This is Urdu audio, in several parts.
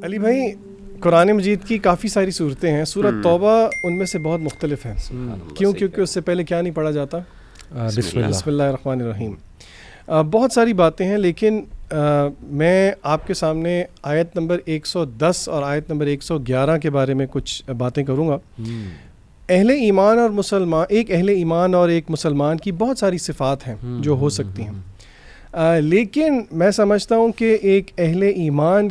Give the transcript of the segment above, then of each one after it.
علی بھائی قرآن مجید کی کافی ساری صورتیں ہیں، سورۃ توبہ ان میں سے بہت مختلف ہیں. کیوں؟ کیونکہ اس سے پہلے کیا نہیں پڑھا جاتا؟ بسم اللہ الرحمن الرحیم. بہت ساری باتیں ہیں، لیکن میں آپ کے سامنے آیت نمبر 110 اور آیت نمبر 111 کے بارے میں کچھ باتیں کروں گا. اہل ایمان اور مسلمان، ایک اہل ایمان اور ایک مسلمان کی بہت ساری صفات ہیں جو ہو سکتی ہیں، لیکن میں سمجھتا ہوں کہ ایک اہل ایمان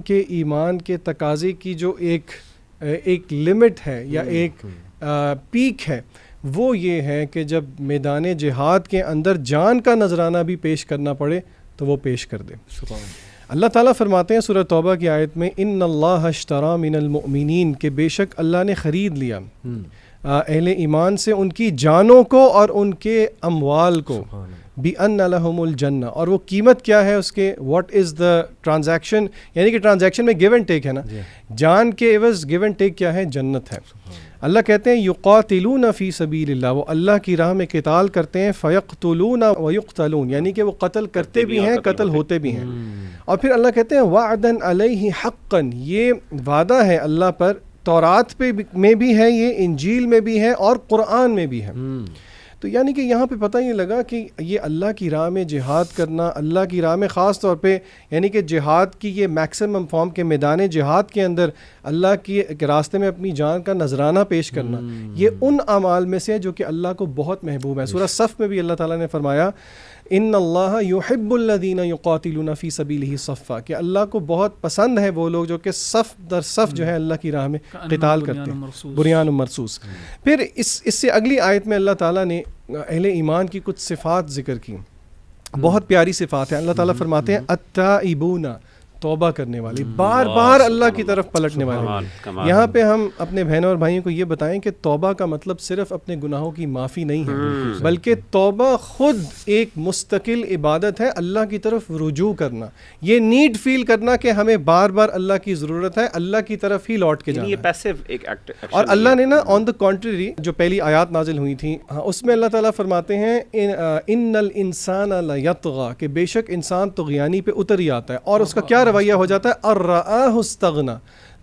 کے تقاضے کی جو ایک لمٹ ہے یا ایک پیک ہے، وہ یہ ہے کہ جب میدان جہاد کے اندر جان کا نذرانہ بھی پیش کرنا پڑے تو وہ پیش کر دے. اللہ تعالیٰ فرماتے ہیں سورہ توبہ کی آیت میں، ان اللہ اشتری من المؤمنین، کہ بے شک اللہ نے خرید لیا اہل ایمان سے ان کی جانوں کو اور ان کے اموال کو، بِأَنَّ لَهُمُ الْجَنَّةَ، اور وہ قیمت کیا ہے اس کے، واٹ از دا ٹرانزیکشن، یعنی کہ ٹرانزیکشن میں گیو اینڈ ٹیک ہے نا، جان کے عوض گیو اینڈ ٹیک کیا ہے؟ جنت ہے. اللہ کہتے ہیں یقاتلون فی سبیل اللہ، وہ اللہ کی راہ میں قتال کرتے ہیں، فیقتلون ویقتلون، یعنی کہ وہ قتل کرتے بھی ہیں، قتل ہوتے بھی ہیں. اور پھر اللہ کہتے ہیں وعدن علیہ حقا، یہ وعدہ ہے اللہ پر، تورات میں بھی ہے، یہ انجیل میں بھی ہے اور قرآن میں بھی ہے. تو یعنی کہ یہاں پہ پتہ یہ لگا کہ یہ اللہ کی راہ میں جہاد کرنا، اللہ کی راہ میں خاص طور پہ، یعنی کہ جہاد کی یہ میکسیمم فارم کے میدان جہاد کے اندر اللہ کے راستے میں اپنی جان کا نذرانہ پیش کرنا، یہ ان اعمال میں سے ہے جو کہ اللہ کو بہت محبوب ہے. سورہ صف میں بھی اللہ تعالیٰ نے فرمایا ان اللہ یحب الذین یقاتلون فی سبیلہ صفا، کہ اللہ کو بہت پسند ہے وہ لوگ جو کہ صف در صف جو ہے اللہ کی راہ میں قتال کرتے ہیں، بنیان مرصوص. پھر اس سے اگلی آیت میں اللہ تعالیٰ نے اہل ایمان کی کچھ صفات ذکر کی، بہت پیاری صفات ہیں. اللہ تعالیٰ فرماتے ہیں التائبون، توبہ کرنے والے، بار بار اللہ کی طرف پلٹنے والے. یہاں پہ ہم اپنے بہنوں اور بھائیوں کو یہ بتائیں کہ توبہ کا مطلب صرف اپنے گناہوں کی معافی نہیں ہے، بلکہ توبہ خود ایک مستقل عبادت ہے، اللہ کی طرف رجوع کرنا، یہ نیڈ فیل کرنا کہ ہمیں بار بار اللہ کی ضرورت ہے، اللہ کی طرف ہی لوٹ کے جانا. یہ پیسو ایک ایکٹ. اور اللہ نے نا آن دا کنٹری جو پہلی آیات نازل ہوئی تھیں اس میں اللہ تعالیٰ فرماتے ہیں ان الانسان لیطغی، کہ بے شک انسان طغیانی پہ اتر ہی آتا ہے، اور اس کا کیا رویہ ہو جاتا ہے، الرآہ استغنی.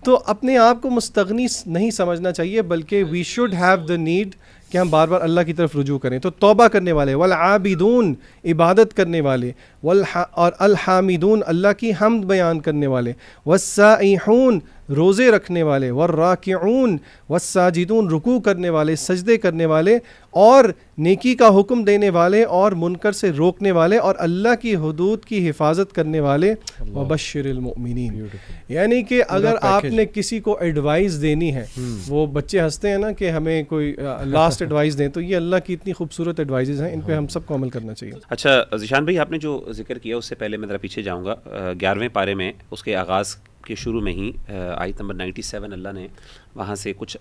تو اپنے آپ کو مستغنی نہیں سمجھنا چاہیے، بلکہ we should have the need کہ ہم بار بار اللہ کی طرف رجوع کریں. تو توبہ کرنے والے، والعابدون، عبادت کرنے والے، اور الحامدون، اللہ کی حمد بیان کرنے والے، والسائحون، روزے رکھنے والے، والراکعون والساجدون، رکوع کرنے والے، سجدے کرنے والے، اور نیکی کا حکم دینے والے اور منکر سے روکنے والے، اور اللہ کی حدود کی حفاظت کرنے والے. وبشر المؤمنین، یعنی کہ اگر آپ نے کسی کو ایڈوائز دینی ہے، وہ بچے ہنستے ہیں نا کہ ہمیں کوئی لاسٹ ایڈوائز دیں، تو یہ اللہ کی اتنی خوبصورت ایڈوائزز ہیں، ان پہ ہم سب کو عمل کرنا چاہیے. اچھا ذیشان بھائی، آپ نے جو ذکر کیا اس سے پہلے میں ذرا پیچھے جاؤں گا. 11ویں پارے میں اس کے آغاز کے شروع میں ہی آیت نمبر 97 اللہ نے وہاں سے کچھ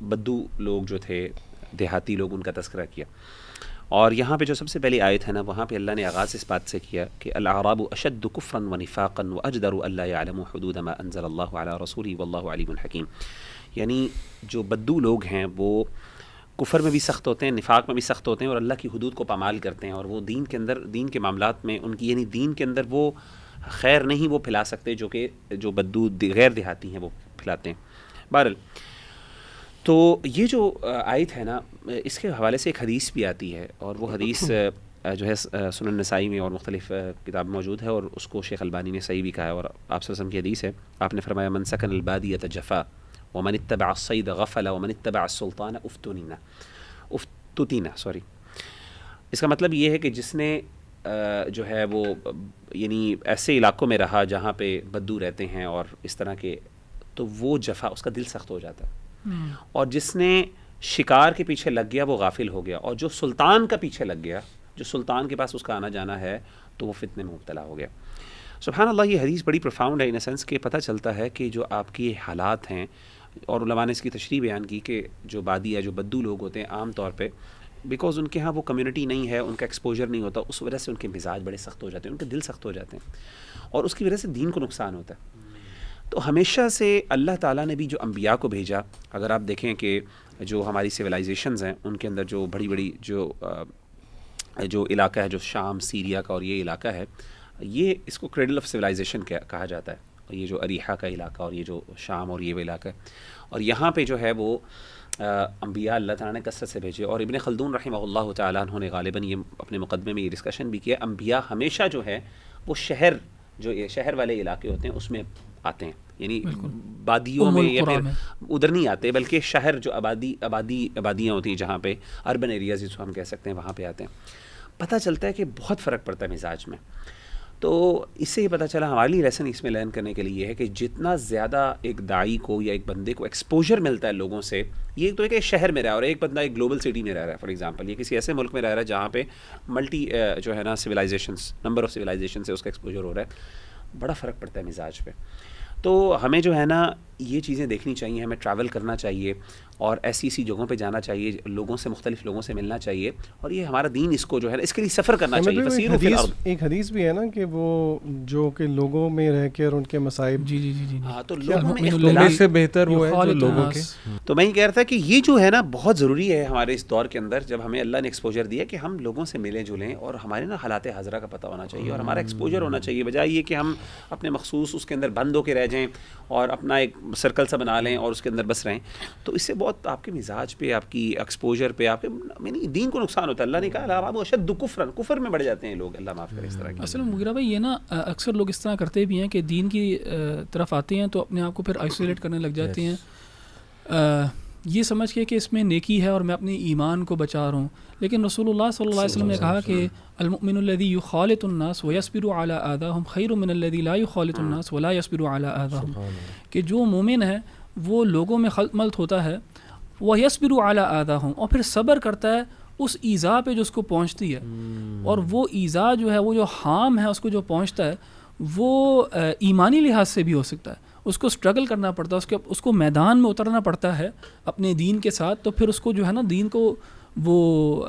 بدو لوگ جو تھے، دیہاتی لوگ، ان کا تذکرہ کیا. اور یہاں پہ جو سب سے پہلی آیت ہے نا، وہاں پہ اللہ نے آغاز اس بات سے کیا کہ الاعراب اشد کفرا ونفاقا واجدر الا يعلموا حدود ما انزل اللہ علی رسولہ واللہ علیم حکیم. یعنی جو بدو لوگ ہیں وہ کفر میں بھی سخت ہوتے ہیں، نفاق میں بھی سخت ہوتے ہیں، اور اللہ کی حدود کو پامال کرتے ہیں، اور وہ دین کے اندر، دین کے معاملات میں ان کی، یعنی دین کے اندر وہ خیر نہیں وہ پھیلا سکتے جو کہ جو بدو غیر دیہاتی ہیں وہ پھیلاتے ہیں. بہرحال تو یہ جو آیت ہے نا، اس کے حوالے سے ایک حدیث بھی آتی ہے، اور وہ حدیث جو ہے سنن نسائی میں اور مختلف کتاب موجود ہے، اور اس کو شیخ البانی نے صحیح بھی کہا ہے. اور آپ صلی اللہ علیہ وسلم کی حدیث ہے، آپ نے فرمایا من سکن البادیۃ جفا ومن اتبع الصید غفل ومن اتبع السلطان افتتینا. اس کا مطلب یہ ہے کہ جس نے جو ہے وہ یعنی ایسے علاقوں میں رہا جہاں پہ بدو رہتے ہیں اور اس طرح کے، تو وہ جفا، اس کا دل سخت ہو جاتا ہے. اور جس نے شکار کے پیچھے لگ گیا وہ غافل ہو گیا، اور جو سلطان کا پیچھے لگ گیا، جو سلطان کے پاس اس کا آنا جانا ہے، تو وہ فتنے میں مبتلا ہو گیا. سبحان اللہ، یہ حدیث بڑی پروفاؤنڈ ہے ان سینس کہ پتہ چلتا ہے کہ جو آپ کی حالات ہیں، اور علماء نے اس کی تشریح بیان کی کہ جو بادی یا جو بدو لوگ ہوتے ہیں عام طور پہ، بیکاز ان کے ہاں وہ کمیونٹی نہیں ہے، ان کا ایکسپوجر نہیں ہوتا، اس وجہ سے ان کے مزاج بڑے سخت ہو جاتے ہیں، ان کے دل سخت ہو جاتے ہیں، اور اس کی وجہ سے دین کو نقصان ہوتا ہے. تو ہمیشہ سے اللہ تعالیٰ نے بھی جو انبیاء کو بھیجا، اگر آپ دیکھیں کہ جو ہماری سویلائزیشنز ہیں ان کے اندر جو بڑی بڑی جو علاقہ ہے، جو شام، سیریا کا اور یہ علاقہ ہے، یہ اس کو کریڈل آف سویلائزیشن کہا جاتا ہے. یہ جو اریحہ کا علاقہ اور یہ جو شام اور یہ وہ علاقہ ہے، اور یہاں پہ جو ہے وہ انبیاء اللہ تعالیٰ نے کثرت سے بھیجے. اور ابن خلدون رحمہ اللہ تعالیٰ انہوں نے غالباً یہ اپنے مقدمے میں یہ ڈسکشن بھی کیا، انبیاء ہمیشہ جو ہے وہ شہر والے علاقے ہوتے ہیں اس میں آتے ہیں، یعنی بادیوں میں یا پھر ادھر نہیں آتے، بلکہ شہر جو آبادیاں ہوتی ہیں جہاں پہ اربن ایریاز جس کو ہم کہہ سکتے ہیں وہاں پہ آتے ہیں. پتہ چلتا ہے کہ بہت فرق پڑتا ہے مزاج میں. تو اس سے یہ پتہ چلا ہمارے لیے لیسن اس میں لرن کرنے کے لیے یہ ہے کہ جتنا زیادہ ایک داعی کو یا ایک بندے کو ایکسپوجر ملتا ہے لوگوں سے، یہ تو ایک شہر میں رہا ہے اور ایک بندہ ایک گلوبل سٹی میں رہ رہا ہے، فار ایگزامپل یہ کسی ایسے ملک میں رہ رہا ہے جہاں پہ ملٹی جو ہے نا سویلائزیشنس، نمبر آف سویلائزیشن سے اس کا ایکسپوجر ہو رہا ہے، بڑا فرق پڑتا ہے مزاج پہ. تو ہمیں جو ہے نا یہ چیزیں دیکھنی چاہیے، ہمیں ٹریول کرنا چاہیے اور ایسی جگہوں پہ جانا چاہیے، لوگوں سے مختلف لوگوں سے ملنا چاہیے، اور یہ ہمارا دین اس کو جو ہے نا اس کے لیے سفر کرنا چاہیے. فسیروا فی الارض، ایک حدیث بھی ہے نا کہ وہ جو کہ لوگوں میں رہ کے اور ان کے مصائب، جی ہاں تو لوگوں میں اختلاف سے بہتر وہ ہے جو لوگوں کے. تو میں یہ کہہ رہا تھا کہ یہ جو ہے نا بہت ضروری ہے ہمارے اس دور کے اندر، جب ہمیں اللہ نے ایکسپوجر دیا کہ ہم لوگوں سے ملیں جلیں اور ہمارے نا حالات حاضرہ کا پتہ ہونا چاہیے اور ہمارا ایکسپوجر ہونا چاہیے، بجائے یہ کہ ہم اپنے مخصوص اس کے اندر بند ہو کے رہ جائیں اور اپنا ایک سرکل سا بنا لیں اور اس کے اندر بس رہیں. تو اس سے بہت آپ کے مزاج پہ، آپ کی ایکسپوجر پہ، آپ کے یعنی دین کو نقصان ہوتا ہے. اللہ نے کہا وہ اشد کفر میں بڑھ جاتے ہیں لوگ، اللہ معاف کرے اس طرح کی. اصل میں مغیرہ بھائی یہ نا اکثر لوگ اس طرح کرتے بھی ہیں کہ دین کی طرف آتے ہیں تو اپنے آپ کو پھر آئسولیٹ کرنے لگ جاتے ہیں، یہ سمجھ کے کہ اس میں نیکی ہے اور میں اپنے ایمان کو بچا رہا ہوں. لیکن رسول اللہ صلی اللہ علیہ وسلم نے کہا کہ المؤمن الذی یخالط الناس ویصبر علی آذاہم خیر من الذی لا یخالط الناس ولا یصبر علی آذاہم، کہ جو مومن ہے وہ لوگوں میں خلط ملط ہوتا ہے، وہ یصبر علی آذاہم، اور پھر صبر کرتا ہے اس ایذا پہ جو اس کو پہنچتی ہے. اور وہ ایذا جو ہے، وہ جو ہارم ہے اس کو جو پہنچتا ہے، وہ ایمانی لحاظ سے بھی ہو سکتا ہے، اس کو اسٹرگل کرنا پڑتا ہے، اس کو میدان میں اترنا پڑتا ہے اپنے دین کے ساتھ. تو پھر اس کو جو ہے نا دین کو وہ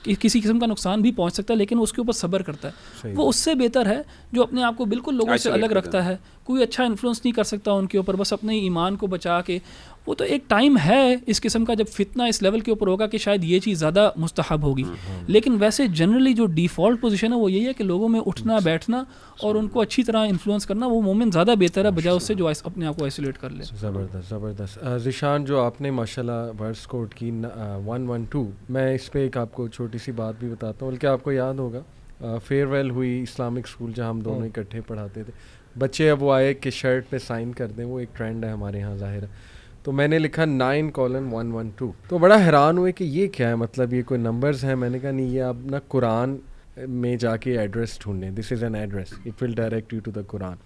کسی قسم کا نقصان بھی پہنچ سکتا ہے، لیکن اس کے اوپر صبر کرتا ہے. وہ اس سے بہتر ہے جو اپنے آپ کو بالکل لوگوں سے الگ رکھتا ہے، کوئی اچھا انفلوئنس نہیں کر سکتا ان کے اوپر، بس اپنے ایمان کو بچا کے. وہ تو ایک ٹائم ہے اس قسم کا جب فتنہ اس لیول کے اوپر ہوگا کہ شاید یہ چیز زیادہ مستحب ہوگی، لیکن ویسے جنرلی جو ڈیفالٹ پوزیشن ہے وہ یہی ہے کہ لوگوں میں اٹھنا بیٹھنا اور ان کو اچھی طرح انفلوئنس کرنا، وہ مومن زیادہ بہتر ہے بجائے اس سے جو اپنے آپ کو آئسولیٹ کر لے. زبردست. ذیشان جو آپ نے ماشاءاللہ ورڈز کوٹ کی 112، میں اس پہ ایک آپ کو چھوٹی سی بات بھی بتاتا ہوں، بلکہ آپ کو یاد ہوگا فیئر ویل ہوئی اسلامک اسکول جہاں ہم دونوں اکٹھے پڑھاتے تھے، بچے اب وہ آئے کہ شرٹ پہ سائن کر دیں، وہ ایک ٹرینڈ ہے ہمارے یہاں ظاہر ہے. تو میں نے لکھا 9:112، تو بڑا حیران ہوئے کہ یہ کیا ہے، مطلب یہ کوئی نمبرز ہیں. میں نے کہا نہیں، یہ آپ نا قرآن میں جا کے ایڈریس ڈھونڈیں، this is an address, it will direct you to the Quran.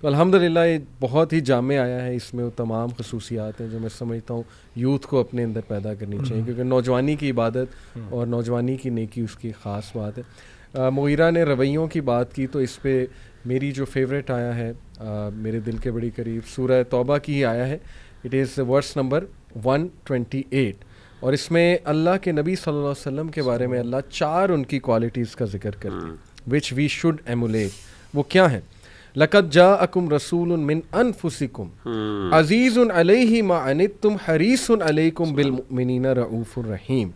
تو الحمدللہ یہ بہت ہی جامع آیا ہے، اس میں وہ تمام خصوصیات ہیں جو میں سمجھتا ہوں یوتھ کو اپنے اندر پیدا کرنی چاہیے، کیونکہ نوجوانی کی عبادت اور نوجوانی کی نیکی اس کی خاص بات ہے. مغیرہ نے رویوں کی بات کی، تو اس پہ میری جو فیوریٹ آیا ہے میرے دل کے بڑی قریب سورہ توبہ کی ہی آیا ہے. اٹ از ورس نمبر 128، اور اس میں اللہ کے نبی صلی اللہ علیہ وسلم کے بارے میں اللہ 4 ان کی کوالٹیز کا ذکر کرتے ہیں وچ وی شوڈ ایمولیٹ. وہ کیا ہیں؟ لقد جاءکم رسول من انفسکم عزیز علیہ ما عنتم حریص علیکم بالمؤمنین رؤوف الرحیم.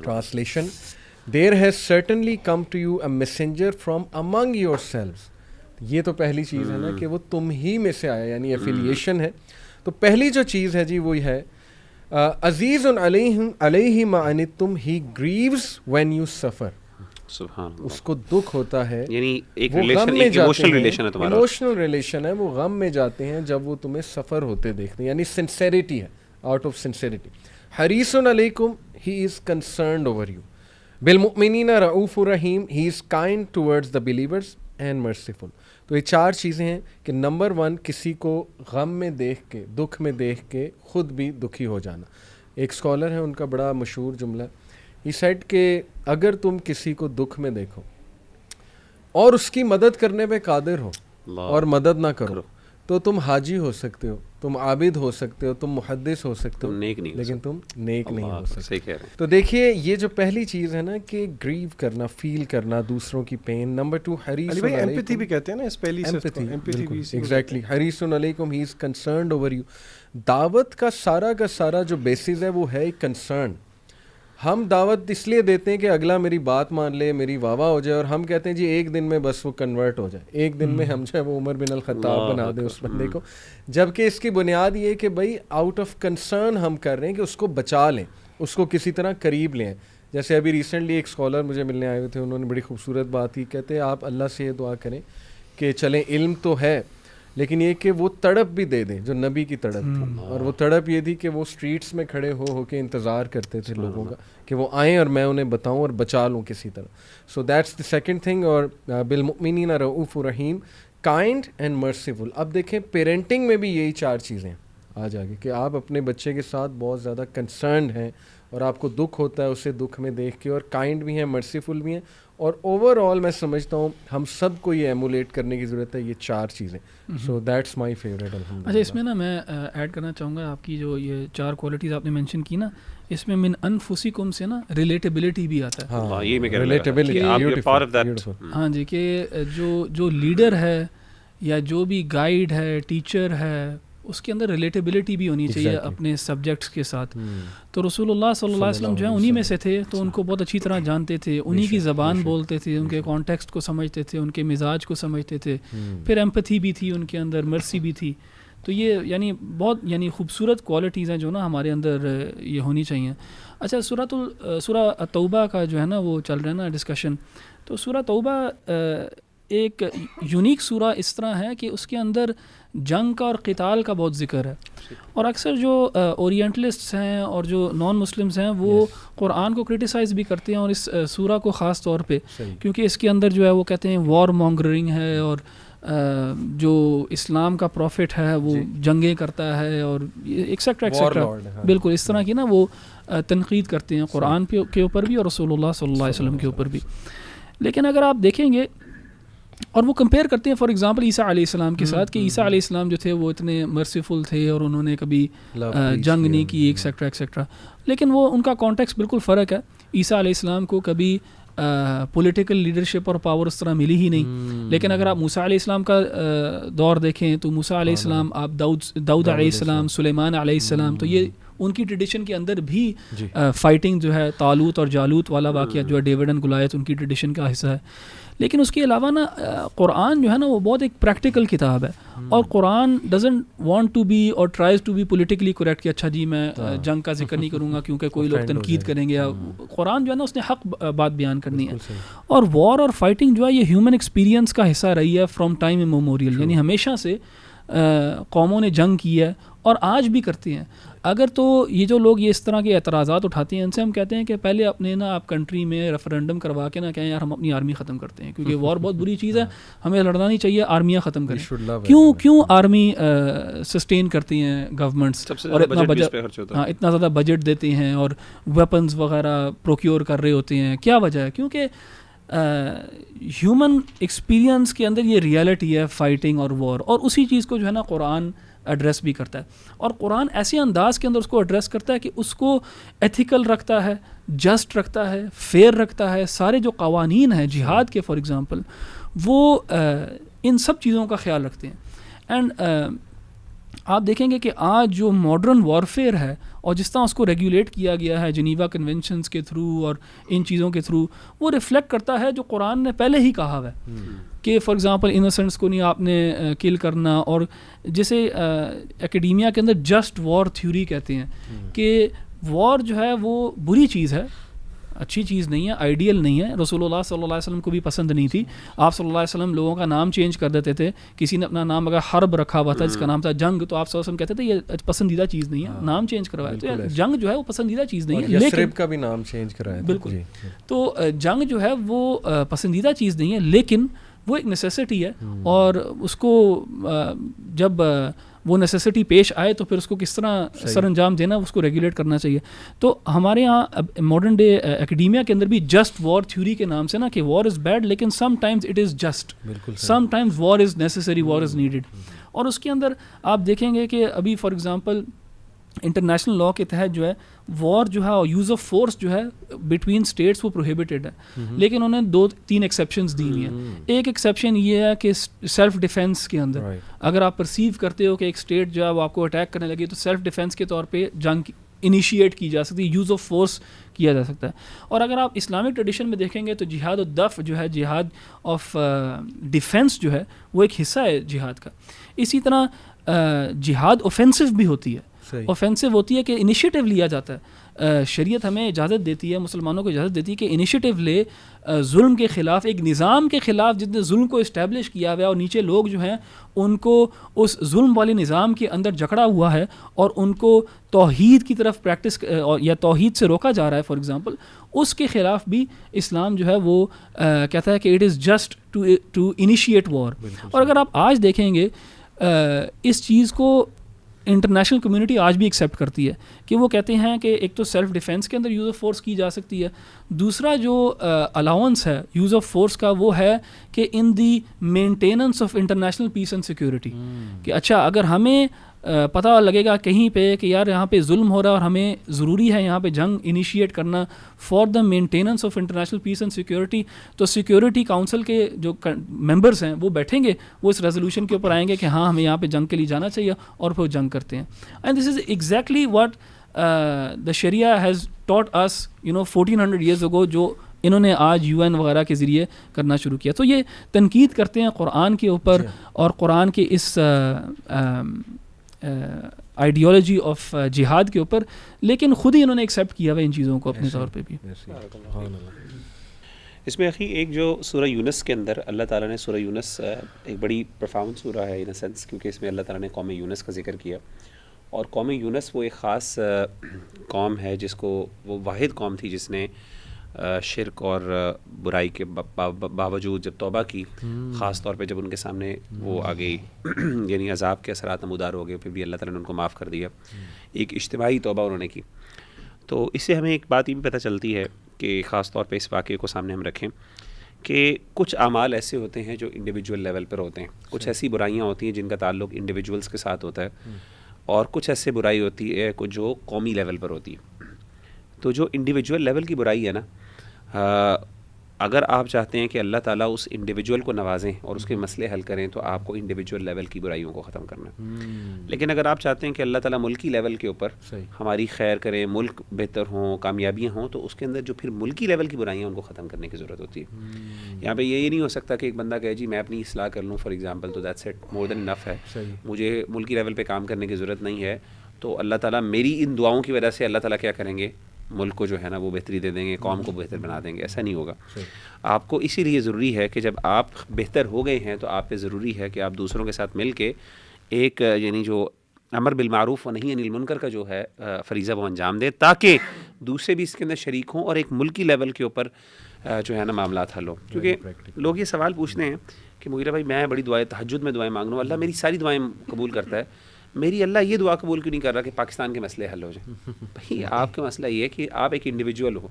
Translation: There has certainly come to you a messenger from among yourselves. یہ تو پہلی چیز ہے نا کہ وہ تم ہی میں سے آیا، یعنی ایفیلیشن ہے. تو پہلی جو چیز ہے جی وہی ہے عزیز علیہ ما عنتم، ہی گریوز وین یو سفر. سبحان اللہ، اس کو دکھ ہوتا ہے، یعنی ایک ریلیشن، ایک ایموشنل ریلیشن ہے تمہارا، ایموشنل ریلیشن ہے. وہ غم میں جاتے ہیں جب وہ تمہیں سفر ہوتے دیکھتے ہیں، یعنی سنسیریٹی ہے، آؤٹ آف سنسیریٹی. حریص علیکم، he is concerned over you. بالمؤمنین رؤوف الرحیم، he is kind towards the believers and merciful. تو یہ 4 چیزیں ہیں کہ نمبر 1 کسی کو غم میں دیکھ کے، دکھ میں دیکھ کے خود بھی دکھی ہو جانا. ایک اسکالر ہے، ان کا بڑا مشہور جملہ، ہی سیڈ کہ اگر تم کسی کو دکھ میں دیکھو اور اس کی مدد کرنے پہ قادر ہو اور مدد نہ کرو تو تم حاجی ہو سکتے ہو، تم عابد ہو سکتے ہو، تم محدث ہو سکتے ہو، لیکن تم نیک نہیں ہو سکتے. تو دیکھیے یہ جو پہلی چیز ہے نا کہ گریو کرنا، فیل کرنا دوسروں کی پین. نمبر 2 حریص علیکم، ایمپتھی بھی کہتے ہیں نا اس پہلی سے، ایگزیکٹلی حریص علیکم، he is concerned over you. دعوت کا سارا جو بیسس ہے وہ ہے کنسرن. ہم دعوت اس لیے دیتے ہیں کہ اگلا میری بات مان لے, میری واہ واہ ہو جائے, اور ہم کہتے ہیں جی ایک دن میں بس وہ کنورٹ ہو جائے, ایک دن میں ہم جو ہے وہ عمر بن الخطاب بنا دیں اس بندے کو, جبکہ اس کی بنیاد یہ ہے کہ بھائی آؤٹ آف کنسرن ہم کر رہے ہیں کہ اس کو بچا لیں, اس کو کسی طرح قریب لیں. جیسے ابھی ریسنٹلی ایک اسکالر مجھے ملنے آئے ہوئے تھے, انہوں نے بڑی خوبصورت بات کی, کہتے ہیں آپ اللہ سے یہ دعا کریں کہ چلیں علم تو ہے لیکن یہ کہ وہ تڑپ بھی دے دیں جو نبی کی تڑپ تھی, اور وہ تڑپ یہ تھی کہ وہ اسٹریٹس میں کھڑے ہو کے انتظار کرتے تھے لوگوں کا کہ وہ آئیں اور میں انہیں بتاؤں اور بچا لوں کسی طرح. So that's the second thing. اور بالمؤمنین رؤوف رحیم, کائنڈ اینڈ مرسیفل. اب دیکھیں پیرنٹنگ میں بھی یہی 4 چیزیں آج آگے کہ آپ اپنے بچے کے ساتھ بہت زیادہ کنسرنڈ ہیں اور آپ کو دکھ ہوتا ہے اسے دکھ میں دیکھ کے, اور کائنڈ بھی ہیں, مرسیفل بھی ہیں, اور اوور آل میں سمجھتا ہوں ہم سب کو یہ ایمولیٹ کرنے کی ضرورت ہے, یہ 4 چیزیں. So that's my favourite. اچھا, اس میں نا میں ایڈ کرنا چاہوں گا, آپ کی جو یہ 4 کوالٹیز آپ نے مینشن کی نا, اس میں من انفسکم سے نا ریلیٹیبلٹی بھی آتا ہے. ہاں یہ میں کہہ ریلیٹیبلٹی. ہاں جی, کہ جو لیڈر ہے یا جو بھی گائیڈ ہے, ٹیچر ہے, اس کے اندر ریلیٹیبلٹی بھی ہونی چاہیے اپنے سبجیکٹس کے ساتھ. تو رسول اللہ صلی اللہ علیہ وسلم جو ہے انہی میں سے تھے, تو ان کو بہت اچھی طرح جانتے تھے, انہی کی زبان بولتے تھے, ان کے کانٹیکسٹ کو سمجھتے تھے, ان کے مزاج کو سمجھتے تھے, پھر ایمپتھی بھی تھی ان کے اندر, مرسی بھی تھی. تو یہ یعنی بہت خوبصورت کوالٹیز ہیں جو نا ہمارے اندر یہ ہونی چاہیے. اچھا, سورہ توبہ کا جو ہے نا وہ چل رہا ہے نا ڈسکشن. تو سورہ توبہ ایک یونیک سورہ اس طرح ہے کہ اس کے اندر جنگ کا اور قتال کا بہت ذکر ہے, اور اکثر جو اورینٹلسٹس ہیں اور جو نان مسلمس ہیں وہ قرآن کو کرٹیسائز بھی کرتے ہیں, اور اس سورہ کو خاص طور پہ, کیونکہ اس کے اندر جو ہے وہ کہتے ہیں وار مانگرنگ ہے, اور جو اسلام کا پروفٹ ہے وہ جنگیں کرتا ہے, اور ایکسیکٹرا ایکسیکٹرا, بالکل اس طرح کی نا وہ تنقید کرتے ہیں قرآن کے اوپر بھی اور رسول اللہ صلی اللہ علیہ وسلم کے اوپر بھی. لیکن اگر آپ دیکھیں گے اور وہ کمپیئر کرتے ہیں فار ایگزامپل عیسیٰ علیہ السلام کے ساتھ, کہ عیسیٰ علیہ السلام جو تھے وہ اتنے مرسیفل تھے اور انہوں نے کبھی جنگ نہیں کی, ایکسیکٹرا ایکسیکٹرا. لیکن وہ ان کا کانٹیکسٹ بالکل فرق ہے. عیسیٰ علیہ السلام کو کبھی پولیٹیکل لیڈرشپ اور پاور اس طرح ملی ہی نہیں. لیکن اگر آپ موسیٰ علیہ السلام کا دور دیکھیں تو موسیٰ علیہ السلام, آپ داؤد علیہ السلام, سلیمان علیہ السلام, تو یہ ان کی ٹریڈیشن کے اندر بھی فائٹنگ جو ہے طالوت اور جالوت والا واقعہ جو ہے ڈیوڈ اینڈ گولیت ان کی ٹریڈیشن کا حصہ ہے. لیکن اس کے علاوہ نا قرآن جو ہے نا وہ بہت ایک پریکٹیکل کتاب ہے, اور قرآن ڈزنٹ وانٹ ٹو بی اور tries to be politically correct کہ اچھا جی میں جنگ کا ذکر نہیں کروں گا کیونکہ کوئی لوگ تنقید کریں گے. قرآن جو ہے نا اس نے حق بات بیان کرنی ہے, اور وار اور فائٹنگ جو ہے یہ ہیومن ایکسپیرینس کا حصہ رہی ہے فرام ٹائم ایموریل, یعنی ہمیشہ سے قوموں نے جنگ کی ہے اور آج بھی کرتے ہیں. اگر تو یہ جو لوگ یہ اس طرح کے اعتراضات اٹھاتے ہیں, ان سے ہم کہتے ہیں کہ پہلے اپنے نا آپ کنٹری میں ریفرینڈم کروا کے نا کہیں یار ہم اپنی آرمی ختم کرتے ہیں, کیونکہ وار بہت بری چیز ہے, ہمیں لڑنا نہیں چاہیے, آرمیاں ختم کریں. کیوں آرمی سسٹین کرتی ہیں گورنمنٹس, اور اتنا زیادہ بجٹ دیتے ہیں اور ویپنز وغیرہ پروکیور کر رہے ہوتے ہیں, کیا وجہ ہے؟ کیونکہ ہیومن ایکسپیرینس کے اندر یہ ریالٹی ہے فائٹنگ اور وار, اور اسی چیز کو جو ہے نا قرآن ایڈریس بھی کرتا ہے. اور قرآن ایسے انداز کے اندر اس کو ایڈریس کرتا ہے کہ اس کو ایتھیکل رکھتا ہے, جسٹ رکھتا ہے, فیئر رکھتا ہے. سارے جو قوانین ہیں جہاد کے فار ایگزامپل وہ ان سب چیزوں کا خیال رکھتے ہیں. اینڈ آپ دیکھیں گے کہ آج جو ماڈرن وارفیئر ہے اور جس طرح اس کو ریگولیٹ کیا گیا ہے جنیوا کنونشنز کے تھرو اور ان چیزوں کے تھرو, وہ ریفلیکٹ کرتا ہے جو قرآن نے پہلے ہی کہا ہے کہ فار ایگزامپل انوسنٹس کو نہیں آپ نے کل کرنا, اور جسے اکیڈیمیا کے اندر جسٹ وار تھیوری کہتے ہیں کہ وار جو ہے وہ بری چیز ہے, اچھی چیز نہیں ہے, آئیڈیل نہیں ہے. رسول اللہ صلی اللہ علیہ وسلم کو بھی پسند نہیں تھی. آپ صلی اللہ علیہ وسلم لوگوں کا نام چینج کر دیتے تھے. کسی نے اپنا نام اگر حرب رکھا ہوا تھا جس کا نام تھا جنگ, تو آپ صلی اللہ علیہ وسلم کہتے تھے یہ پسندیدہ چیز نہیں ہے, نام چینج کروایا. تو جنگ جو ہے وہ پسندیدہ چیز نہیں ہے, لیکن کا بھی نام چینج کرایا. بالکل. تو جنگ جو ہے وہ پسندیدہ چیز نہیں ہے, لیکن وہ ایک نیسیسٹی ہے, اور اس کو جب وہ نیسیسٹی پیش آئے تو پھر اس کو کس طرح سر انجام دینا, اس کو ریگولیٹ کرنا چاہیے. تو ہمارے یہاں ماڈرن ڈے اکیڈیمیا کے اندر بھی جسٹ وار تھیوری کے نام سے نا کہ وار از بیڈ لیکن sometimes it is just, sometimes war is necessary, war is needed. اور اس کے اندر آپ دیکھیں گے کہ ابھی فار ایگزامپل انٹرنیشنل لاء کے تحت جو ہے وار جو ہے اور یوز آف فورس جو ہے بٹوین اسٹیٹس وہ پروہیبٹڈ ہے, لیکن انہوں نے 2-3 ایکسیپشنز دی ہوئی ہیں. ایک ایکسیپشن یہ ہے کہ سیلف ڈیفینس کے اندر اگر آپ پرسیو کرتے ہو کہ ایک اسٹیٹ جو ہے وہ آپ کو اٹیک کرنے لگی تو سیلف ڈیفینس کے طور پہ جنگ انیشیٹ کی جا سکتی ہے, یوز آف فورس کیا جا سکتا ہے. اور اگر آپ اسلامک ٹریڈیشن میں دیکھیں گے تو جہاد الدفع جو ہے, جہاد آف ڈیفینس جو ہے, وہ ایک حصہ ہے جہاد کا. اسی طرح جہاد اوفینسو بھی ہوتی ہے, اوفینسو ہوتی ہے کہ انیشیٹو لیا جاتا ہے. شریعت ہمیں اجازت دیتی ہے, مسلمانوں کو اجازت دیتی ہے کہ انیشیٹو لے, ظلم کے خلاف, ایک نظام کے خلاف جتنے ظلم کو اسٹیبلش کیا ہوا ہے اور نیچے لوگ جو ہیں ان کو اس ظلم والے نظام کے اندر جکڑا ہوا ہے اور ان کو توحید کی طرف پریکٹس یا توحید سے روکا جا رہا ہے فار ایگزامپل, اس کے خلاف بھی اسلام جو ہے وہ کہتا ہے کہ it is just to initiate war. اور اگر آپ آج دیکھیں گے اس چیز کو انٹرنیشنل کمیونٹی آج بھی ایکسیپٹ کرتی ہے کہ وہ کہتے ہیں کہ ایک تو سیلف ڈیفینس کے اندر یوز آف فورس کی جا سکتی ہے, دوسرا جو الاؤنس ہے یوز آف فورس کا وہ ہے کہ in the maintenance of international peace and security, کہ اچھا اگر ہمیں پتہ لگے گا کہیں پہ کہ یار یہاں پہ ظلم ہو رہا ہے اور ہمیں ضروری ہے یہاں پہ جنگ انیشیٹ کرنا for the maintenance of international peace and security, تو سیکورٹی کاؤنسل کے جو ممبرس ہیں وہ بیٹھیں گے, وہ اس ریزولوشن کے اوپر آئیں گے کہ ہاں ہمیں یہاں پہ جنگ کے لیے جانا چاہیے, اور پھر جنگ کرتے ہیں. And this is exactly what the sharia has taught us 1400 years ago, جو انہوں نے آج UN وغیرہ کے ذریعے کرنا شروع کیا. تو یہ تنقید کرتے ہیں قرآن کے اوپر اور قرآن کے اس آئیڈیالوجی آف جہاد کے اوپر, لیکن خود ہی انہوں نے ایکسیپٹ کیا ہوا ان چیزوں کو اپنے طور پہ بھی. اس میں اخی ایک جو سورہ یونس کے اندر اللہ تعالیٰ نے, سورہ یونس ایک بڑی پروفاؤنڈ سورہ ہے ان اے سینس, کیونکہ اس میں اللہ تعالیٰ نے قوم یونس کا ذکر کیا, اور قوم یونس وہ ایک خاص قوم ہے جس کو, وہ واحد قوم تھی جس نے شرک اور برائی کے باوجود جب توبہ کی, خاص طور پہ جب ان کے سامنے وہ آ گئی یعنی عذاب کے اثرات نمودار ہو گئے, پھر بھی اللہ تعالیٰ نے ان کو معاف کر دیا, ایک اجتماعی توبہ انہوں نے کی. تو اس سے ہمیں ایک بات یہ بھی پتہ چلتی ہے کہ خاص طور پہ اس واقعے کو سامنے ہم رکھیں کہ کچھ اعمال ایسے ہوتے ہیں جو انڈیویجول لیول پر ہوتے ہیں, کچھ ایسی برائیاں ہوتی ہیں جن کا تعلق انڈیویجولس کے ساتھ ہوتا ہے, اور کچھ ایسے برائی ہوتی ہے جو قومی لیول پر ہوتی ہے. تو جو انڈیویجول لیول کی برائی ہے نا, اگر آپ چاہتے ہیں کہ اللہ تعالیٰ اس انڈیویجول کو نوازیں اور اس کے مسئلے حل کریں تو آپ کو انڈیویجول لیول کی برائیوں کو ختم کرنا ہے. لیکن اگر آپ چاہتے ہیں کہ اللہ تعالیٰ ملکی لیول کے اوپر ہماری خیر کریں, ملک بہتر ہوں, کامیابیاں ہوں, تو اس کے اندر جو پھر ملکی لیول کی برائیاں ان کو ختم کرنے کی ضرورت ہوتی ہے. یہاں پہ یہ نہیں ہو سکتا کہ ایک بندہ کہے جی میں اپنی اصلاح کر لوں فار ایگزامپل, تو دیٹس اٹ, مور دین انف ہے, مجھے ملکی لیول پہ کام کرنے کی ضرورت نہیں ہے, تو اللہ تعالیٰ میری ان دعاؤں کی وجہ سے اللہ تعالیٰ کیا کریں گے, ملک کو جو ہے نا وہ بہتری دے دیں گے, قوم کو بہتر بنا دیں گے. ایسا نہیں ہوگا. آپ کو اسی لیے ضروری ہے کہ جب آپ بہتر ہو گئے ہیں تو آپ پہ ضروری ہے کہ آپ دوسروں کے ساتھ مل کے ایک یعنی جو امر بالمعروف و نہی عن المنکر کا جو ہے فریضہ وہ انجام دے, تاکہ دوسرے بھی اس کے اندر شریک ہوں اور ایک ملکی لیول کے اوپر جو ہے نا معاملات حل ہوں. کیونکہ لوگ یہ سوال پوچھتے ہیں کہ مغیرہ بھائی میں بڑی دعائیں تہجد میں دعائیں مانگ رہا ہوں, اللہ میری ساری دعائیں قبول کرتا ہے, میری اللہ یہ دعا قبول کیوں نہیں کر رہا کہ پاکستان کے مسئلے حل ہو جائیں؟ بھائی آپ کا مسئلہ یہ ہے کہ آپ ایک انڈیویجول ہو,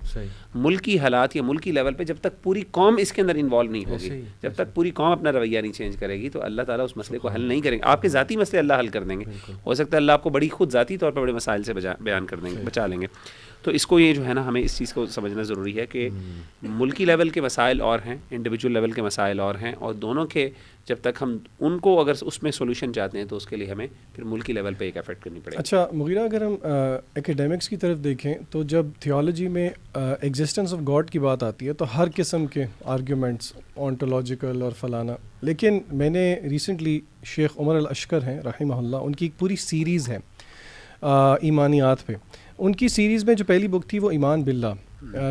ملکی حالات یا ملکی لیول پہ جب تک پوری قوم اس کے اندر انوالو نہیں ہوگی, جب تک پوری قوم اپنا رویہ نہیں چینج کرے گی, تو اللہ تعالیٰ اس مسئلے کو حل نہیں کریں گے. آپ کے ذاتی مسئلے اللہ حل کر دیں گے, ہو سکتا ہے اللہ آپ کو بڑی خود ذاتی طور پر بڑے مسائل سے بیان کر دیں گے, بچا لیں گے. تو اس کو یہ جو ہے نا ہمیں اس چیز کو سمجھنا ضروری ہے کہ ملکی لیول کے مسائل اور ہیں, انڈیویجول لیول کے مسائل اور ہیں, اور دونوں کے جب تک ہم ان کو اگر اس میں سولوشن چاہتے ہیں تو اس کے لیے ہمیں پھر ملکی لیول پہ ایک ایفرٹ کرنی پڑے گی. اچھا مغیرہ, اگر ہم ایکیڈیمکس کی طرف دیکھیں تو جب تھیولوجی میں ایگزسٹنس آف گاڈ کی بات آتی ہے تو ہر قسم کے آرگیومنٹس آنٹولوجیکل اور فلانا, لیکن میں نے ریسنٹلی شیخ عمر الاشکر ہیں رحمہ اللہ, ان کی ایک پوری سیریز ہے ایمانیات پہ. ان کی سیریز میں جو پہلی بک تھی وہ ایمان باللہ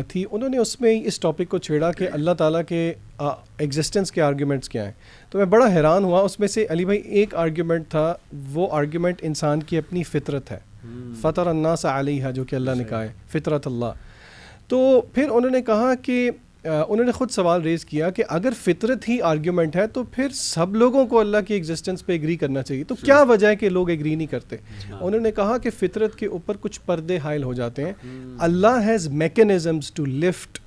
تھی. انہوں نے اس میں اس ٹاپک کو چھیڑا کہ اللہ تعالیٰ کے ایگزسٹنس کے آرگیومنٹس کیا ہیں. تو میں بڑا حیران ہوا. اس میں سے علی بھائی ایک آرگیومنٹ تھا, وہ آرگیومنٹ انسان کی اپنی فطرت ہے, فطر الناس علیہا, جو کہ اللہ نے کہا ہے فطرت اللہ. تو پھر انہوں نے کہا کہ انہوں نے خود سوال ریز کیا کہ اگر فطرت ہی آرگیومنٹ ہے تو پھر سب لوگوں کو اللہ کی ایگزسٹنس پہ ایگری کرنا چاہیے, تو کیا وجہ ہے کہ لوگ ایگری نہیں کرتے؟ انہوں نے کہا کہ فطرت کے اوپر کچھ پردے حائل ہو جاتے ہیں. Allah has mechanisms to lift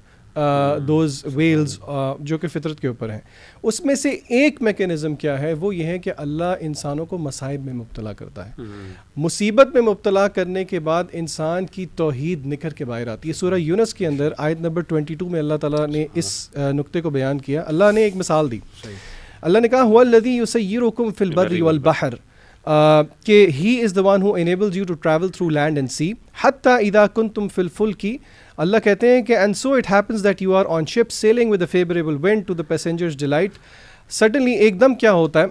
those veils جو کہ فطرت کے اوپر ہیں. اس میں سے ایک میکینزم کیا ہے, وہ یہ ہے کہ اللہ انسانوں کو مصائب میں مبتلا کرتا ہے. مصیبت میں مبتلا کرنے کے بعد انسان کی توحید نکھر کے باہر آتی ہے. سورہ یونس کے اندر آیت نمبر 22 میں اللہ تعالیٰ نے اس نقطے کو بیان کیا. اللہ نے ایک مثال دی. اللہ نے کہا هو الذی یسیرکم فی البر والبحر, کہ he is the one who enables you to travel through land and sea حتی اذا کنتم فی الفلک. اللہ کہتے ہیں کہ and so it happens that you are on ship sailing with a favourable wind to the passengers' delight. Suddenly ایک دم کیا ہوتا ہے,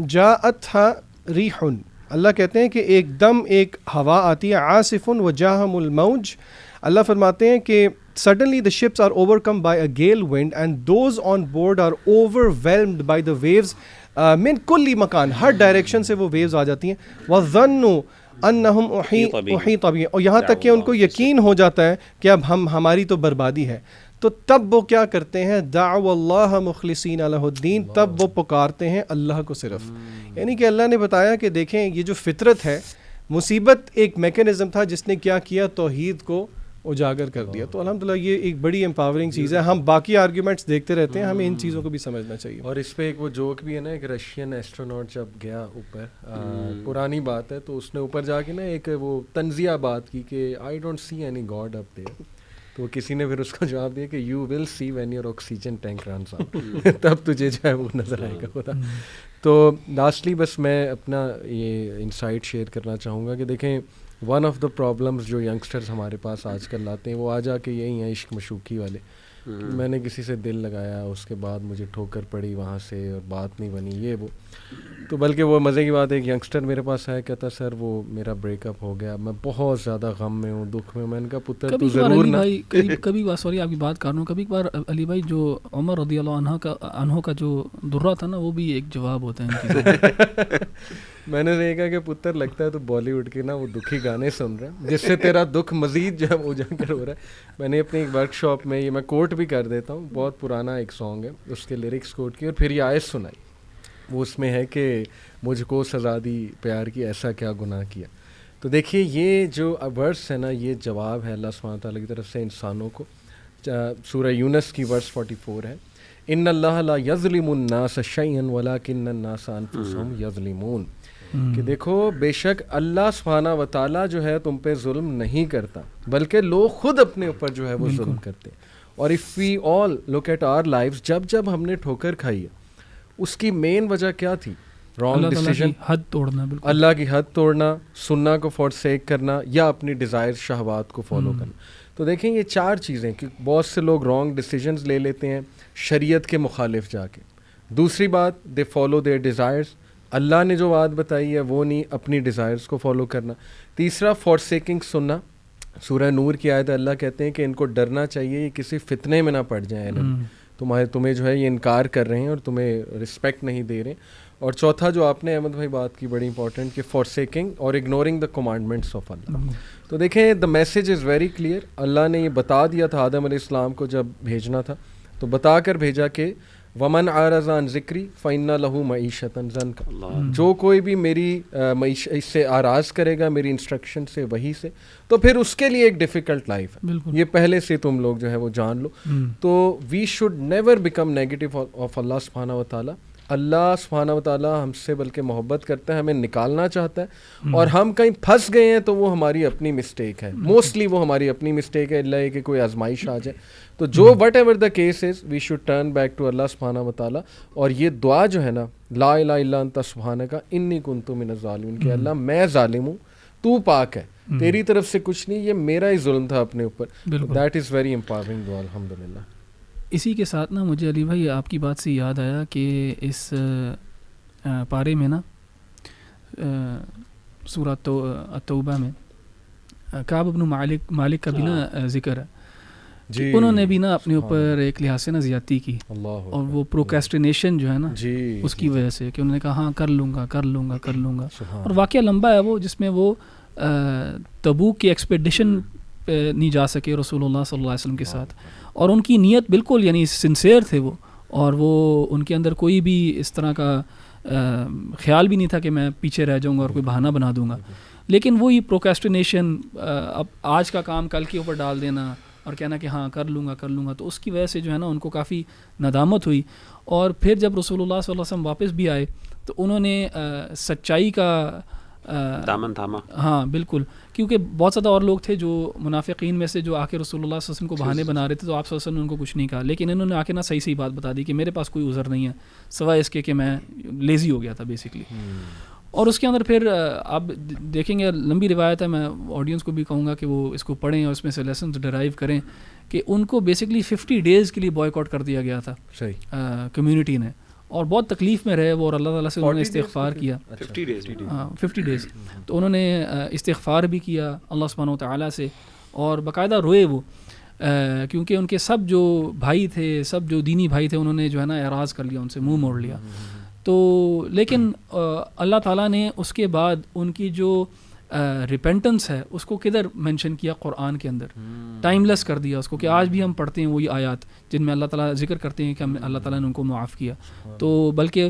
جاءتھا ریح, اللہ کہتے ہیں کہ ایک دم ایک ہوا آتی ہے, عاصف وجاہم الموج. اللہ فرماتے ہیں کہ suddenly the ships are overcome by a gale wind and those on board are overwhelmed by the waves من کلی مکان, ہر ڈائریکشن سے وہ ویوز آ جاتی ہیں. وَظَنُّوا أَنَّهُمْ أُحِيطَ بِهِمْ, اور یہاں تک کہ ان کو یقین ہو جاتا ہے کہ اب ہماری تو بربادی ہے. تو تب وہ کیا کرتے ہیں, دعوا اللہ مخلصین لہ الدین, تب وہ پکارتے ہیں اللہ کو صرف. یعنی کہ اللہ نے بتایا کہ دیکھیں یہ جو فطرت ہے, مصیبت ایک میکینزم تھا جس نے کیا کیا, توحید کو اجاگر کر دیا. تو الحمدللہ یہ ایک بڑی امپاورنگ چیز ہے. ہم باقی آرگیومنٹس دیکھتے رہتے ہیں, ہمیں ان چیزوں کو بھی سمجھنا چاہیے. اور اس پہ ایک وہ جوک بھی ہے نا, ایک رشین ایسٹروناٹ جب گیا اوپر, پرانی بات ہے, تو اس نے اوپر جا کے نا ایک وہ تنزیہ بات کی کہ I don't see any god up there. تو کسی نے پھر اس کو جواب دیا کہ you will see when your oxygen tank runs out, تب تجھے جو ہے وہ نظر آئے گا خدا. تو لاسٹلی بس میں اپنا یہ انسائٹ شیئر کرنا چاہوں گا کہ دیکھیں, ون آف دا پرابلمس جو ینگسٹرز ہمارے پاس آج کل لاتے ہیں وہ آ جا کے یہی ہیں عشق مشوقی والے. میں نے کسی سے دل لگایا, اس کے بعد مجھے ٹھوکر پڑی وہاں سے اور بات نہیں بنی, یہ وہ. تو بلکہ وہ مزے کی بات ہے, ایک ینگسٹر میرے پاس آیا, کہتا سر وہ میرا بریک اپ ہو گیا, میں بہت زیادہ غم میں ہوں, دکھ میں. میں نے کہا پتر تو ضرور نہ, کبھی بار سوری آپ کی بات کر رہا ہوں, کبھی بار علی بھائی جو عمر رضی اللہ عنہ کا جو درہ تھا نا, وہ بھی ایک جواب ہوتا ہے. میں نے دیکھا کہ پتر لگتا ہے تو بالی ووڈ کے نا وہ دکھی گانے سن رہا ہے جس سے تیرا دکھ مزید جو ہے اجاگر ہو رہا ہے. میں نے اپنی ایک ورک شاپ میں, یہ میں کوٹ بھی کر دیتا ہوں, بہت پرانا ایک سانگ ہے, اس کے لیرکس کوٹ کی اور پھر یہ آیت سنائی. وہ اس میں ہے کہ مجھ کو سزا دی پیار کی, ایسا کیا گناہ کیا. تو دیکھیے یہ جو ورس ہے نا, یہ جواب ہے اللہ سبحانہ تعالیٰ کی طرف سے انسانوں کو. سورہ یونس کی ورس 44 ہے, ان اللہ لا یظلم الناس شیئا ولکن الناس انفسہم یظلمون. کہ دیکھو بے شک اللہ سبحانہ و تعالیٰ جو ہے تم پہ ظلم نہیں کرتا, بلکہ لوگ خود اپنے اوپر جو ہے وہ ظلم کرتے ہیں. اور if we all look at our lives, جب ہم نے ٹھوکر کھائی ہے, اس کی مین وجہ کیا تھی؟ رانگ ڈیسیژن, حد توڑنا, اللہ کی حد توڑنا, سننا کو فورسیک کرنا, یا اپنی ڈیزائر شہوات کو فالو کرنا. تو دیکھیں یہ چار چیزیں کہ بہت سے لوگ رانگ ڈیسیژنز لے لیتے ہیں شریعت کے مخالف جا کے. دوسری بات, دے فالو دیئر ڈیزائرز, اللہ نے جو بات بتائی ہے وہ نہیں, اپنی ڈیزائرز کو فالو کرنا. تیسرا فورسیکنگ سننا, سورہ نور کی آیت اللہ کہتے ہیں کہ ان کو ڈرنا چاہیے یہ کسی فتنے میں نہ پڑ جائیں, تمہیں جو ہے یہ انکار کر رہے ہیں اور تمہیں رسپیکٹ نہیں دے رہے. اور چوتھا جو آپ نے احمد بھائی بات کی بڑی امپورٹنٹ, کہ فورسیکنگ اور ignoring the commandments of Allah. تو دیکھیں the message is very clear. اللہ نے یہ بتا دیا تھا آدم علیہ السلام کو جب بھیجنا تھا, تو بتا کر بھیجا کہ ومن اعرض عن ذکری فإن له معیشۃ ضنکا, جو کوئی بھی میری اس سے آراز کرے گا میری انسٹرکشن سے, وہی سے, تو پھر اس کے لیے ایک ڈیفیکلٹ لائف ہے. یہ پہلے سے تم لوگ جو ہے وہ جان لو. تو we should never become negative of Allah سبحانہ و تعالیٰ. اللہ سبحانہ و تعالیٰ ہم سے بلکہ محبت کرتا ہے, ہمیں نکالنا چاہتا ہے, اور ہم کہیں پھنس گئے ہیں تو وہ ہماری اپنی مسٹیک ہے, موسٹلی وہ ہماری اپنی مسٹیک ہے, اللہ کہ کوئی آزمائش آ جائے. تو جو whatever the case is, we should turn back to Allah سبحانہ و تعالیٰ. اور یہ دعا جو ہے نا, لا الہ الا انت سبحانک انی کنت من الظالمین, کہ اللہ میں ظالم ہوں, تو پاک ہے, تیری طرف سے کچھ نہیں, یہ میرا ہی ظلم تھا اپنے اوپر. دیٹ از ویری امپاورنگ دعا الحمدللہ. اسی کے ساتھ نا مجھے علی بھائی آپ کی بات سے یاد آیا کہ اس پارے میں نا سورہ التوبہ میں کعب بن مالک کا بھی نا ذکر ہے. جی, انہوں نے بھی نا اپنے اوپر ایک لحاظ سے نا زیادتی کی, اور وہ پروکیسٹینیشن جو ہے نا اس کی وجہ سے, کہ انہوں نے کہا ہاں کر لوں گا. اور واقعہ لمبا ہے وہ, جس میں وہ تبوک کی ایکسپیڈیشن پہ نہیں جا سکے رسول اللہ صلی اللہ علیہ وسلم کے ساتھ, اور ان کی نیت بالکل یعنی سنسیئر تھے وہ, اور وہ ان کے اندر کوئی بھی اس طرح کا خیال بھی نہیں تھا کہ میں پیچھے رہ جاؤں گا اور کوئی بہانہ بنا دوں گا. لیکن وہی پروکیسٹینیشن, اب آج کا کام کل کے اوپر ڈال دینا اور کہنا کہ ہاں کر لوں گا, تو اس کی وجہ سے جو ہے نا ان کو کافی ندامت ہوئی. اور پھر جب رسول اللہ صلی اللہ علیہ وسلم واپس بھی آئے تو انہوں نے سچائی کا دامن تھاما. ہاں بالکل, کیونکہ بہت زیادہ اور لوگ تھے جو منافقین میں سے جو آ کے رسول اللہ صلی اللہ علیہ وسلم کو بہانے بنا رہے تھے, تو آپ صلی اللہ علیہ وسلم نے ان کو کچھ نہیں کہا, لیکن انہوں نے آ کے نا صحیح بات بتا دی کہ میرے پاس کوئی عذر نہیں ہے سوائے اس کے کہ میں لیزی ہو گیا تھا بیسکلی. اور اس کے اندر پھر آپ دیکھیں گے لمبی روایت ہے, میں آڈینس کو بھی کہوں گا کہ وہ اس کو پڑھیں اور اس میں سے لیسنز ڈرائیو کریں کہ ان کو بیسکلی 50 days کے لیے بوائے کاٹ کر دیا گیا تھا کمیونٹی نے, اور بہت تکلیف میں رہے وہ, اور اللہ تعالیٰ سے انہوں نے استغفار کیا. 50 days تو انہوں نے استغفار بھی کیا اللہ سبحانہ و تعالیٰ سے, اور باقاعدہ روئے وہ, کیونکہ ان کے سب جو بھائی تھے, سب جو دینی بھائی تھے, انہوں نے جو ہے نا اعراض کر لیا, ان سے منہ موڑ لیا. تو لیکن اللہ تعالیٰ نے اس کے بعد ان کی جو ریپینٹنس ہے اس کو کدھر مینشن کیا قرآن کے اندر, ٹائم لیس کر دیا اس کو, کہ آج بھی ہم پڑھتے ہیں وہی آیات جن میں اللہ تعالیٰ ذکر کرتے ہیں کہ اللہ تعالیٰ نے ان کو معاف کیا. تو بلکہ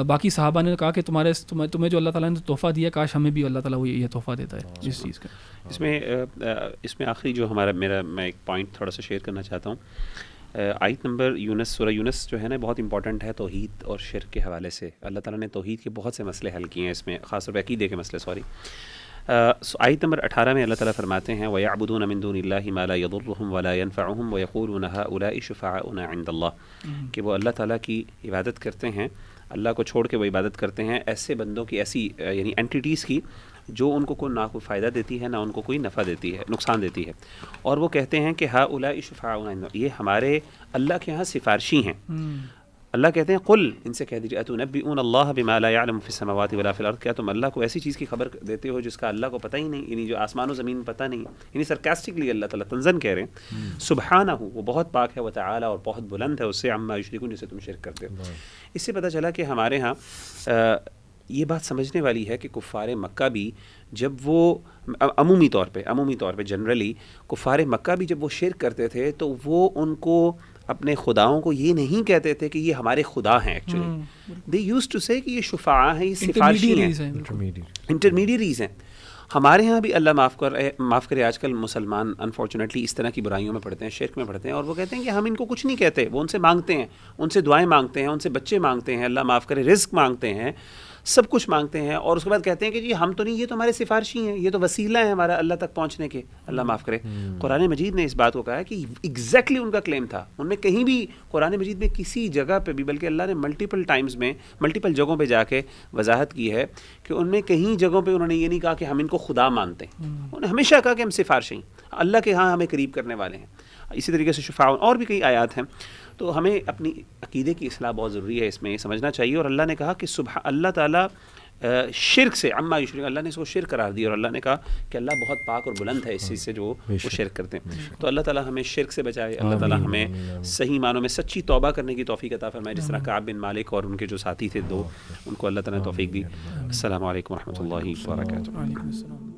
باقی صحابہ نے کہا کہ تمہیں جو اللہ تعالیٰ نے تحفہ دیا, کاش ہمیں بھی اللہ تعالیٰ وہ یہ تحفہ دیتا ہے اس چیز کا. اس میں آخری جو میں ایک پوائنٹ تھوڑا سا شیئر کرنا چاہتا ہوں. آیت نمبر یونس, سورہ یونس جو ہے نا بہت امپورٹنٹ ہے توحید اور شرک کے حوالے سے. اللہ تعالیٰ نے توحید کے بہت سے مسئلے حل کیے ہیں اس میں, خاص طور پہ عقیدے کے مسئلے. آیت نمبر 18 میں اللہ تعالیٰ فرماتے ہیں وَيَعْبُدُونَ مِن دُونِ اللَّهِ مَا لَا يَضُرُّهُمْ وَلَا يَنفَعُهُمْ وَيَقُولُونَ هَؤُلَاءِ شُفَعَاؤُنَا عِندَ اللَّهِ, کہ وہ اللہ تعالیٰ کی عبادت کرتے ہیں, اللہ کو چھوڑ کے وہ عبادت کرتے ہیں ایسے بندوں کی, ایسی یعنی اینٹیٹیز کی جو ان کو نہ کوئی فائدہ دیتی ہے نہ ان کو کوئی نفع دیتی ہے, نقصان دیتی ہے. اور وہ کہتے ہیں کہ هَؤُلَاءِ شُفَعَاؤُنَا عِندَ اللَّهِ, یہ ہمارے اللہ کے ہاں سفارشی ہیں. اللہ کہتے ہیں قل, ان سے کہہ دیجیے اتنبئون اللہ بما لا يعلم فی السماوات ولا فی الارض, کیا تم اللہ کو ایسی چیز کی خبر دیتے ہو جس کا اللہ کو پتہ ہی نہیں, یعنی جو آسمان و زمین پتہ نہیں. یعنی سرکاسٹکلی اللہ تعالیٰ تنزن کہہ رہے ہیں سبحانہ, وہ بہت پاک ہے, وتعالی, اور بہت بلند ہے اس سے, عما یشرکون, جسے تم شرک کرتے ہو. اس سے پتہ چلا کہ ہمارے ہاں یہ بات سمجھنے والی ہے کہ کفار مکہ بھی جب وہ عمومی طور پہ جنرلی کفار مکہ بھی جب وہ شرک کرتے تھے تو وہ ان کو اپنے خداؤں کو یہ نہیں کہتے تھے کہ یہ ہمارے خدا ہیں. ایکچولی دے یوز ٹو سے کہ یہ شفاعہ ہیں, یہ سفارشی ہیں, انٹرمیڈیریز ہیں. ہمارے ہاں بھی اللہ معاف کرے آج کل مسلمان انفارچونیٹلی اس طرح کی برائیوں میں پڑھتے ہیں, شرک میں پڑھتے ہیں, اور وہ کہتے ہیں کہ ہم ان کو کچھ نہیں کہتے. وہ ان سے مانگتے ہیں, ان سے دعائیں مانگتے ہیں, ان سے بچے مانگتے ہیں, اللہ معاف کرے رزق مانگتے ہیں, سب کچھ مانگتے ہیں, اور اس کے بعد کہتے ہیں کہ جی ہم تو نہیں, یہ تو ہمارے سفارشی ہیں, یہ تو وسیلہ ہے ہمارا اللہ تک پہنچنے کے. اللہ معاف کرے. قرآن مجید نے اس بات کو کہا ہے کہ ایگزیکٹلی ان کا کلیم تھا. ان میں کہیں بھی قرآن مجید میں کسی جگہ پہ بھی, بلکہ اللہ نے ملٹیپل ٹائمز میں ملٹیپل جگہوں پہ جا کے وضاحت کی ہے کہ ان میں کہیں جگہوں پہ انہوں نے یہ نہیں کہا کہ ہم ان کو خدا مانتے ہیں, انہوں نے ہمیشہ کہا کہ ہم سفارشی ہیں, اللہ کے ہاں ہمیں قریب کرنے والے ہیں. اسی طریقے سے شفاعون اور بھی کئی آیات ہیں. تو ہمیں اپنی عقیدے کی اصلاح بہت ضروری ہے, اس میں یہ سمجھنا چاہیے. اور اللہ نے کہا کہ اللہ تعالیٰ شرک سے عما یشرکون, اللہ نے اس کو شرک قرار دیا, اور اللہ نے کہا کہ اللہ بہت پاک اور بلند ہے اس چیز سے جو وہ شرک کرتے ہیں. تو اللہ تعالیٰ ہمیں شرک سے بچائے, اللہ تعالیٰ ہمیں صحیح معنوں میں سچی توبہ کرنے کی توفیق عطا فرمائے, جس طرح کعب بن مالک اور ان کے جو ساتھی تھے 2, ان کو اللہ تعالیٰ نے توفیق دی. السلام علیکم و رحمۃ اللہ وبرکاتہ.